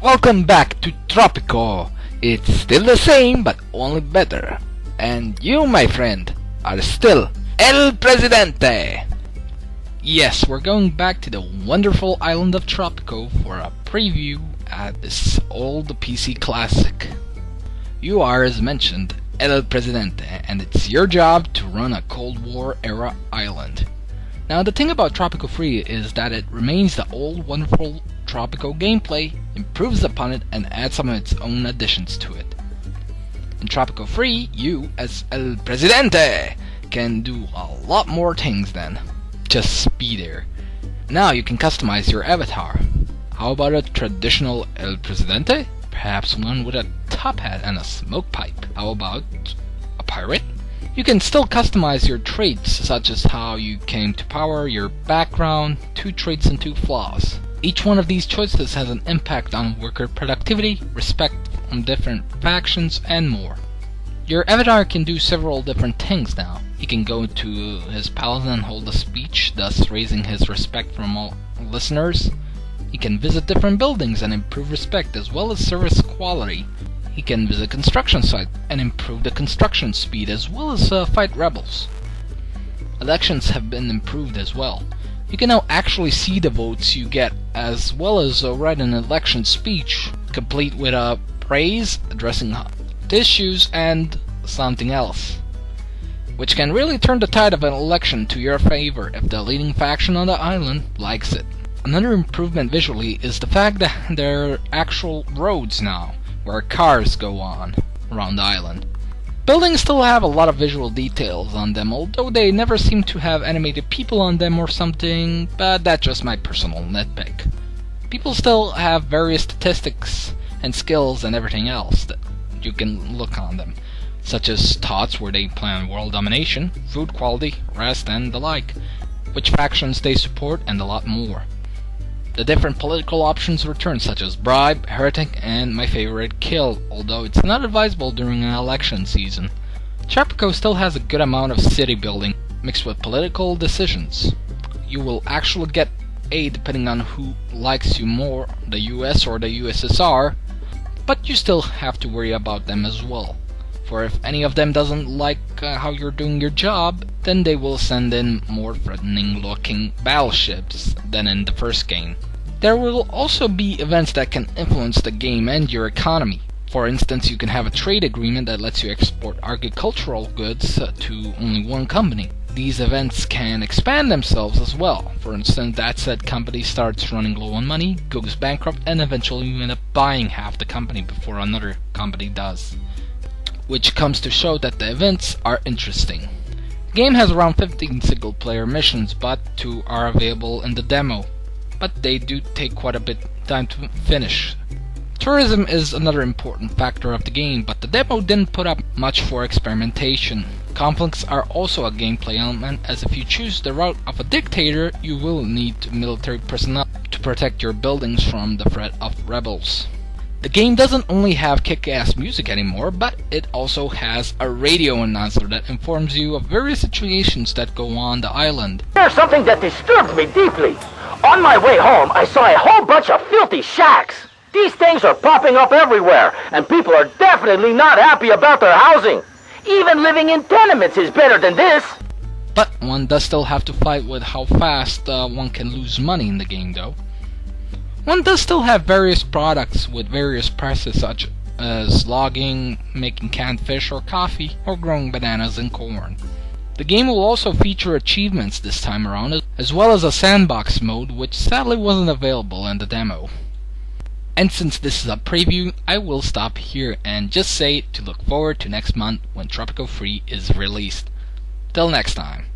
Welcome back to Tropico. It's still the same, but only better. And you, my friend, are still El Presidente. Yes, we're going back to the wonderful island of Tropico for a preview at this old PC classic. You are, as mentioned, El Presidente, and it's your job to run a Cold War era island. Now, the thing about Tropico 3 is that it remains the old wonderful Tropico gameplay, improves upon it, and adds some of its own additions to it. In Tropico 3, you, as El Presidente, can do a lot more things than just be there. Now you can customize your avatar. How about a traditional El Presidente? Perhaps one with a top hat and a smoke pipe. How about a pirate? You can still customize your traits, such as how you came to power, your background, 2 traits and 2 flaws. Each one of these choices has an impact on worker productivity, respect from different factions, and more. Your avatar can do several different things now. He can go to his palace and hold a speech, thus raising his respect from all listeners. He can visit different buildings and improve respect as well as service quality. He can visit construction sites and improve the construction speed as well as fight rebels. Elections have been improved as well. You can now actually see the votes you get as well as write an election speech, complete with a praise, addressing issues, and something else, which can really turn the tide of an election to your favor if the leading faction on the island likes it. Another improvement visually is the fact that there are actual roads now, where cars go on around the island. Buildings still have a lot of visual details on them, although they never seem to have animated people on them or something, but that's just my personal nitpick. People still have various statistics and skills and everything else that you can look on them, such as thoughts where they plan world domination, food quality, rest, and the like, which factions they support, and a lot more. The different political options return, such as bribe, heretic, and my favorite, kill, although it's not advisable during an election season. Tropico still has a good amount of city building mixed with political decisions. You will actually get aid depending on who likes you more, the US or the USSR, but you still have to worry about them as well. For if any of them doesn't like how you're doing your job, then they will send in more threatening looking battleships than in the first game. There will also be events that can influence the game and your economy. For instance, you can have a trade agreement that lets you export agricultural goods to only one company. These events can expand themselves as well. For instance, that said company starts running low on money, goes bankrupt, and eventually you end up buying half the company before another company does, which comes to show that the events are interesting. The game has around 15 single player missions, but 2 are available in the demo, but they do take quite a bit of time to finish. Tourism is another important factor of the game, but the demo didn't put up much for experimentation. Conflicts are also a gameplay element, as if you choose the route of a dictator, you will need military personnel to protect your buildings from the threat of rebels. The game doesn't only have kick-ass music anymore, but it also has a radio announcer that informs you of various situations that go on the island. There's something that disturbed me deeply. On my way home, I saw a whole bunch of filthy shacks. These things are popping up everywhere, and people are definitely not happy about their housing. Even living in tenements is better than this. But one does still have to fight with how fast one can lose money in the game, though. One does still have various products with various prices, such as logging, making canned fish or coffee, or growing bananas and corn. The game will also feature achievements this time around, as well as a sandbox mode, which sadly wasn't available in the demo. And since this is a preview, I will stop here and just say to look forward to next month when Tropico 3 is released. Till next time.